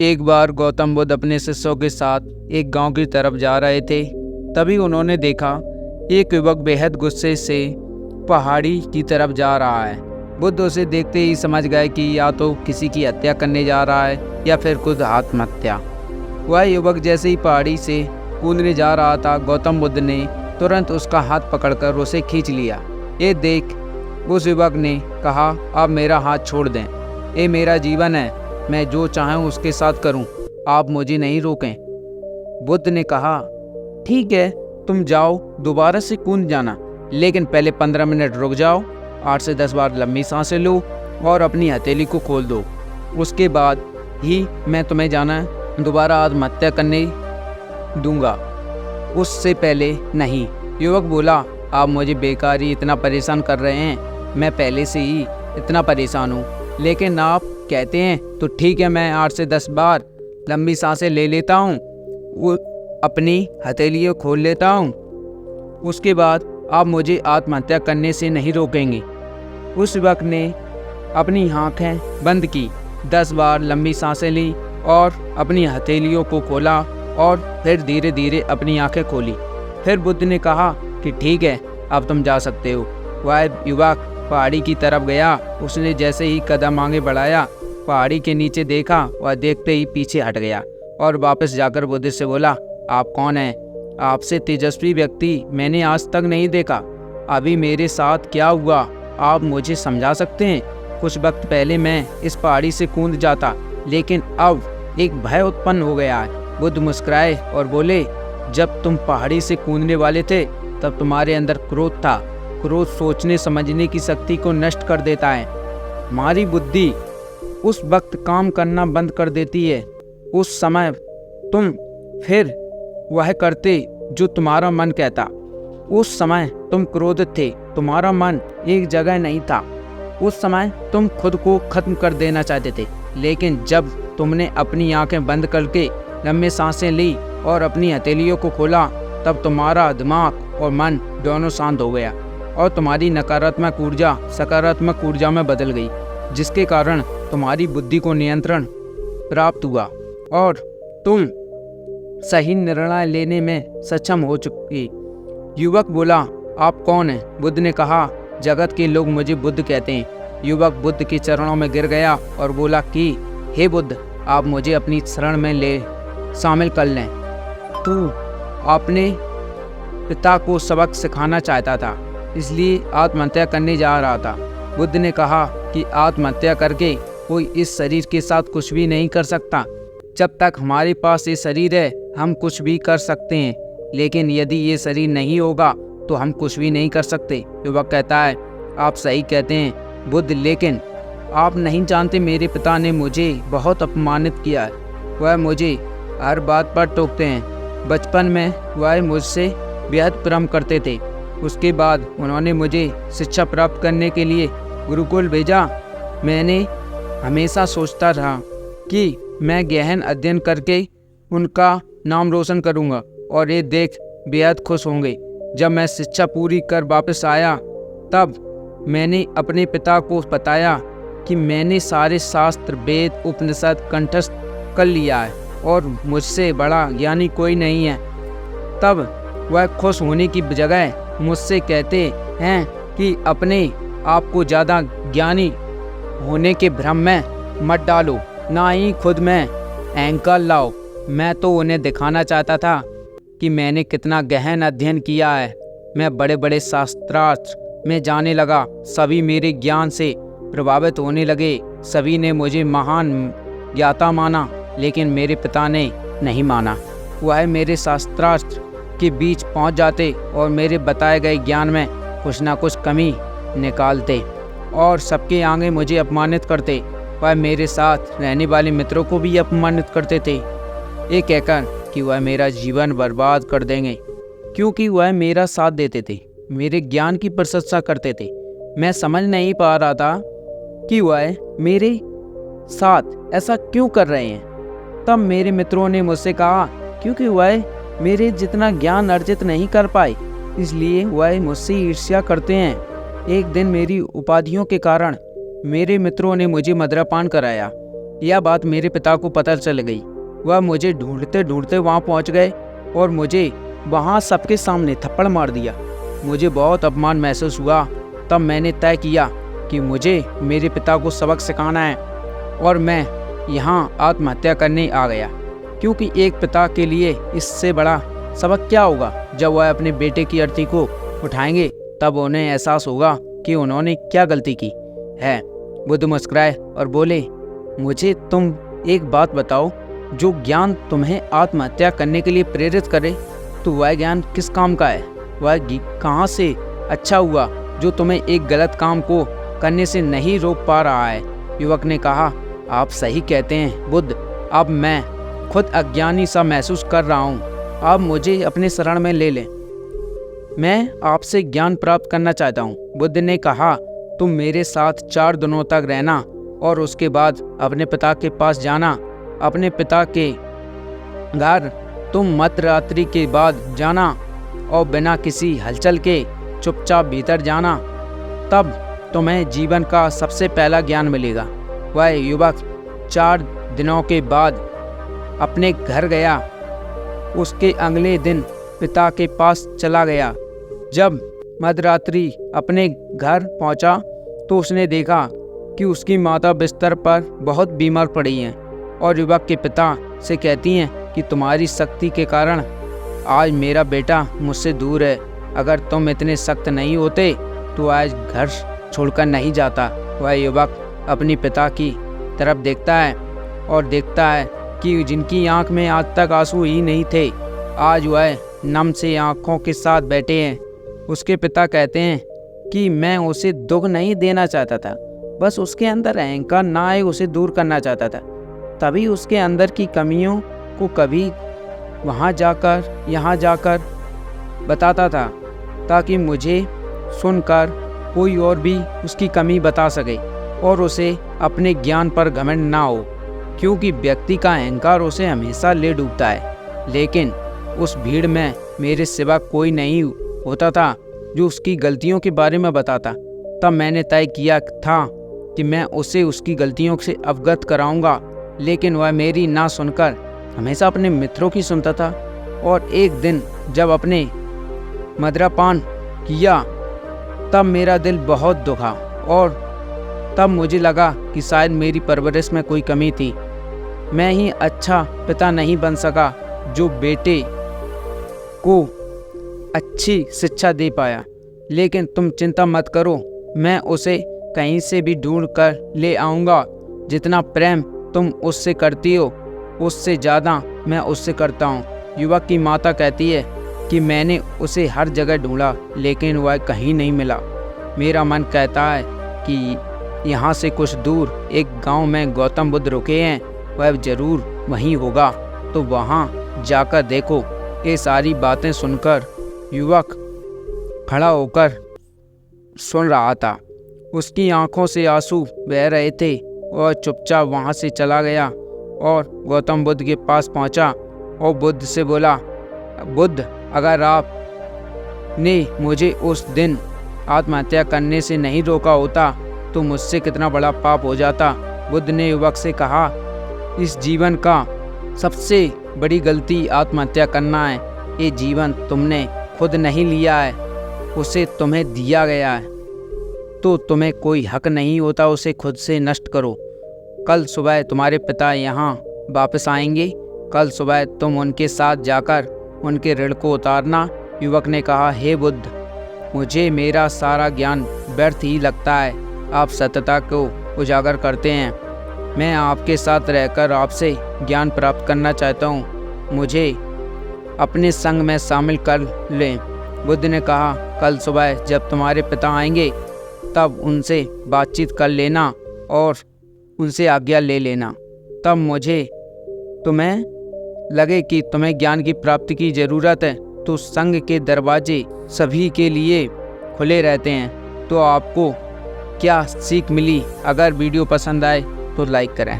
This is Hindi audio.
एक बार गौतम बुद्ध अपने शिष्यों के साथ एक गांव की तरफ जा रहे थे। तभी उन्होंने देखा एक युवक बेहद गुस्से से पहाड़ी की तरफ जा रहा है। बुद्ध उसे देखते ही समझ गए कि या तो किसी की हत्या करने जा रहा है या फिर खुद आत्महत्या। वह युवक जैसे ही पहाड़ी से कूदने जा रहा था, गौतम बुद्ध ने तुरंत उसका हाथ पकड़कर उसे खींच लिया। ये देख उस युवक ने कहा, आप मेरा हाथ छोड़ दें, ये मेरा जीवन है, मैं जो चाहूँ उसके साथ करूँ, आप मुझे नहीं रोकें। बुद्ध ने कहा, ठीक है, तुम जाओ, दोबारा से कूद जाना, लेकिन पहले 15 मिनट रुक जाओ, 8 से 10 बार लंबी सांसें लो और अपनी हथेली को खोल दो। उसके बाद ही मैं तुम्हें जाना दोबारा आत्महत्या करने दूंगा, उससे पहले नहीं। युवक बोला, आप मुझे बेकार ही इतना परेशान कर रहे हैं, मैं पहले से ही इतना परेशान हूँ, लेकिन आप कहते हैं तो ठीक है, मैं 8 से 10 बार लंबी सांसें ले लेता हूँ, वो अपनी हथेलियाँ खोल लेता हूँ, उसके बाद आप मुझे आत्महत्या करने से नहीं रोकेंगे। उस युवक ने अपनी आँखें बंद की, 10 बार लंबी सांसें ली और अपनी हथेलियों को खोला और फिर धीरे धीरे अपनी आँखें खोली। फिर बुद्ध ने कहा कि ठीक है, अब तुम जा सकते हो। वह युवक पहाड़ी की तरफ गया। उसने जैसे ही कदम आगे बढ़ाया, पहाड़ी के नीचे देखा, वह देखते ही पीछे हट गया और वापस जाकर बुद्ध से बोला, आप कौन हैं? आपसे तेजस्वी व्यक्ति मैंने आज तक नहीं देखा। अभी मेरे साथ क्या हुआ, आप मुझे समझा सकते हैं? कुछ वक्त पहले मैं इस पहाड़ी से कूद जाता, लेकिन अब एक भय उत्पन्न हो गया है। बुद्ध मुस्कुराए और बोले, जब तुम पहाड़ी से कूदने वाले थे तब तुम्हारे अंदर क्रोध था। क्रोध सोचने समझने की शक्ति को नष्ट कर देता है। हमारी बुद्धि उस वक्त काम करना बंद कर देती है। उस समय तुम फिर वह करते जो तुम्हारा मन कहता। उस समय तुम क्रोधित थे, तुम्हारा मन एक जगह नहीं था। उस समय तुम खुद को खत्म कर देना चाहते थे, लेकिन जब तुमने अपनी आंखें बंद करके लंबी सांसें ली और अपनी हथेलियों को खोला, तब तुम्हारा दिमाग और मन दोनों शांत हो गया और तुम्हारी नकारात्मक ऊर्जा सकारात्मक ऊर्जा में बदल गई, जिसके कारण तुम्हारी बुद्धि को नियंत्रण प्राप्त हुआ और तुम सही निर्णय लेने में सक्षम हो चुकी। युवक बोला, आप कौन हैं? बुद्ध ने कहा, जगत के लोग मुझे बुद्ध कहते हैं। युवक बुद्ध के चरणों में गिर गया और बोला कि हे बुद्ध, आप मुझे अपनी शरण में ले शामिल कर लें। तो अपने पिता को सबक सिखाना चाहता था, इसलिए आत्महत्या करने जा रहा था। बुद्ध ने कहा कि आत्महत्या करके कोई इस शरीर के साथ कुछ भी नहीं कर सकता। जब तक हमारे पास ये शरीर है, हम कुछ भी कर सकते हैं, लेकिन यदि ये शरीर नहीं होगा तो हम कुछ भी नहीं कर सकते। युवक कहता है, आप सही कहते हैं बुद्ध, लेकिन आप नहीं जानते मेरे पिता ने मुझे बहुत अपमानित किया है। वह मुझे हर बात पर टोकते हैं। बचपन में वह मुझसे बेहद प्रेम करते थे। उसके बाद उन्होंने मुझे शिक्षा प्राप्त करने के लिए गुरुकुल भेजा। मैंने हमेशा सोचता रहा कि मैं गहन अध्ययन करके उनका नाम रोशन करूंगा और ये देख बेहद खुश होंगे। जब मैं शिक्षा पूरी कर वापस आया, तब मैंने अपने पिता को बताया कि मैंने सारे शास्त्र, वेद, उपनिषद कंठस्थ कर लिया है और मुझसे बड़ा ज्ञानी कोई नहीं है। तब वह खुश होने की जगह मुझसे कहते हैं कि अपने आप को ज़्यादा ज्ञानी होने के भ्रम में मत डालो, ना ही खुद में अहंकार लाओ। मैं तो उन्हें दिखाना चाहता था कि मैंने कितना गहन अध्ययन किया है। मैं बड़े बड़े शास्त्रार्थ में जाने लगा। सभी मेरे ज्ञान से प्रभावित होने लगे। सभी ने मुझे महान ज्ञाता माना, लेकिन मेरे पिता ने नहीं माना। वह मेरे शास्त्रार्थ के बीच पहुंच जाते और मेरे बताए गए ज्ञान में कुछ ना कुछ कमी निकालते और सबके आगे मुझे अपमानित करते। वह मेरे साथ रहने वाले मित्रों को भी अपमानित करते थे, ये कहकर कि वह मेरा जीवन बर्बाद कर देंगे, क्योंकि वह मेरा साथ देते थे, मेरे ज्ञान की प्रशंसा करते थे। मैं समझ नहीं पा रहा था कि वह मेरे साथ ऐसा क्यों कर रहे हैं। तब मेरे मित्रों ने मुझसे कहा, क्योंकि वह मेरे जितना ज्ञान अर्जित नहीं कर पाए, इसलिए वह मुझसे ईर्ष्या करते हैं। एक दिन मेरी उपाधियों के कारण मेरे मित्रों ने मुझे मदिरापान कराया यह बात मेरे पिता को पता चल गई। वह मुझे ढूंढते ढूंढते वहाँ पहुँच गए और मुझे वहाँ सबके सामने थप्पड़ मार दिया। मुझे बहुत अपमान महसूस हुआ। तब मैंने तय किया कि मुझे मेरे पिता को सबक सिखाना है और मैं यहाँ आत्महत्या करने आ गया, क्योंकि एक पिता के लिए इससे बड़ा सबक क्या होगा। जब वह अपने बेटे की अर्थी को उठाएंगे तब उन्हें एहसास होगा कि उन्होंने क्या गलती की है। बुद्ध मुस्कुराए और बोले, मुझे तुम एक बात बताओ, जो ज्ञान तुम्हें आत्महत्या करने के लिए प्रेरित करे तो वह ज्ञान किस काम का है? वह कहाँ से अच्छा हुआ जो तुम्हें एक गलत काम को करने से नहीं रोक पा रहा है? युवक ने कहा, आप सही कहते हैं बुद्ध, अब मैं खुद अज्ञानी सा महसूस कर रहा हूँ। आप मुझे अपने शरण में ले लें, मैं आपसे ज्ञान प्राप्त करना चाहता हूँ। बुद्ध ने कहा, तुम मेरे साथ 4 दिनों तक रहना और उसके बाद अपने पिता के पास जाना। अपने पिता के घर तुम मध्यरात्रि के बाद जाना और बिना किसी हलचल के चुपचाप भीतर जाना, तब तुम्हें जीवन का सबसे पहला ज्ञान मिलेगा। वह युवक 4 दिनों के बाद अपने घर गया। उसके अगले दिन पिता के पास चला गया। जब मध्यरात्रि अपने घर पहुंचा तो उसने देखा कि उसकी माता बिस्तर पर बहुत बीमार पड़ी हैं और युवक के पिता से कहती हैं कि तुम्हारी शक्ति के कारण आज मेरा बेटा मुझसे दूर है। अगर तुम इतने सख्त नहीं होते तो आज घर छोड़कर नहीं जाता। वह युवक अपने पिता की तरफ देखता है और देखता है कि जिनकी आंख में आज तक आंसू ही नहीं थे, आज वह नम से आंखों के साथ बैठे हैं। उसके पिता कहते हैं कि मैं उसे दुख नहीं देना चाहता था, बस उसके अंदर अहंकार ना आए उसे दूर करना चाहता था। तभी उसके अंदर की कमियों को कभी वहाँ जाकर यहाँ जाकर बताता था, ताकि मुझे सुनकर कोई और भी उसकी कमी बता सके और उसे अपने ज्ञान पर घमंड ना हो, क्योंकि व्यक्ति का अहंकार उसे हमेशा ले डूबता है। लेकिन उस भीड़ में मेरे सिवा कोई नहीं होता था जो उसकी गलतियों के बारे में बताता। तब मैंने तय किया था कि मैं उसे उसकी गलतियों से अवगत कराऊंगा, लेकिन वह मेरी ना सुनकर हमेशा अपने मित्रों की सुनता था। और एक दिन जब अपने मदिरापान किया तब मेरा दिल बहुत दुखा और तब मुझे लगा कि शायद मेरी परवरिश में कोई कमी थी। मैं ही अच्छा पिता नहीं बन सका जो बेटे को अच्छी शिक्षा दे पाया। लेकिन तुम चिंता मत करो, मैं उसे कहीं से भी ढूंढ कर ले आऊँगा। जितना प्रेम तुम उससे करती हो उससे ज़्यादा मैं उससे करता हूँ। युवक की माता कहती है कि मैंने उसे हर जगह ढूंढा लेकिन वह कहीं नहीं मिला। मेरा मन कहता है कि यहाँ से कुछ दूर एक गांव में गौतम बुद्ध रुके हैं, वह जरूर वहीं होगा, तो वहाँ जाकर देखो। ये सारी बातें सुनकर युवक खड़ा होकर सुन रहा था। उसकी आंखों से आंसू बह रहे थे और चुपचाप वहाँ से चला गया और गौतम बुद्ध के पास पहुँचा और बुद्ध से बोला, बुद्ध, अगर आप ने मुझे उस दिन आत्महत्या करने से नहीं रोका होता तो मुझसे कितना बड़ा पाप हो जाता। बुद्ध ने युवक से कहा, इस जीवन का सबसे बड़ी गलती आत्महत्या करना है। ये जीवन तुमने खुद नहीं लिया है, उसे तुम्हें दिया गया है, तो तुम्हें कोई हक नहीं होता उसे खुद से नष्ट करो। कल सुबह तुम्हारे पिता यहाँ वापस आएंगे, कल सुबह तुम उनके साथ जाकर उनके ऋण को उतारना। युवक ने कहा, हे बुद्ध, मुझे मेरा सारा ज्ञान व्यर्थ ही लगता है। आप सत्यता को उजागर करते हैं, मैं आपके साथ रहकर आपसे ज्ञान प्राप्त करना चाहता हूँ, मुझे अपने संग में शामिल कर लें। बुद्ध ने कहा, कल सुबह जब तुम्हारे पिता आएंगे तब उनसे बातचीत कर लेना और उनसे आज्ञा ले लेना। तब मुझे तुम्हें लगे कि तुम्हें ज्ञान की प्राप्ति की ज़रूरत है तो संघ के दरवाजे सभी के लिए खुले रहते हैं। तो आपको क्या सीख मिली? अगर वीडियो पसंद आए तो लाइक करें।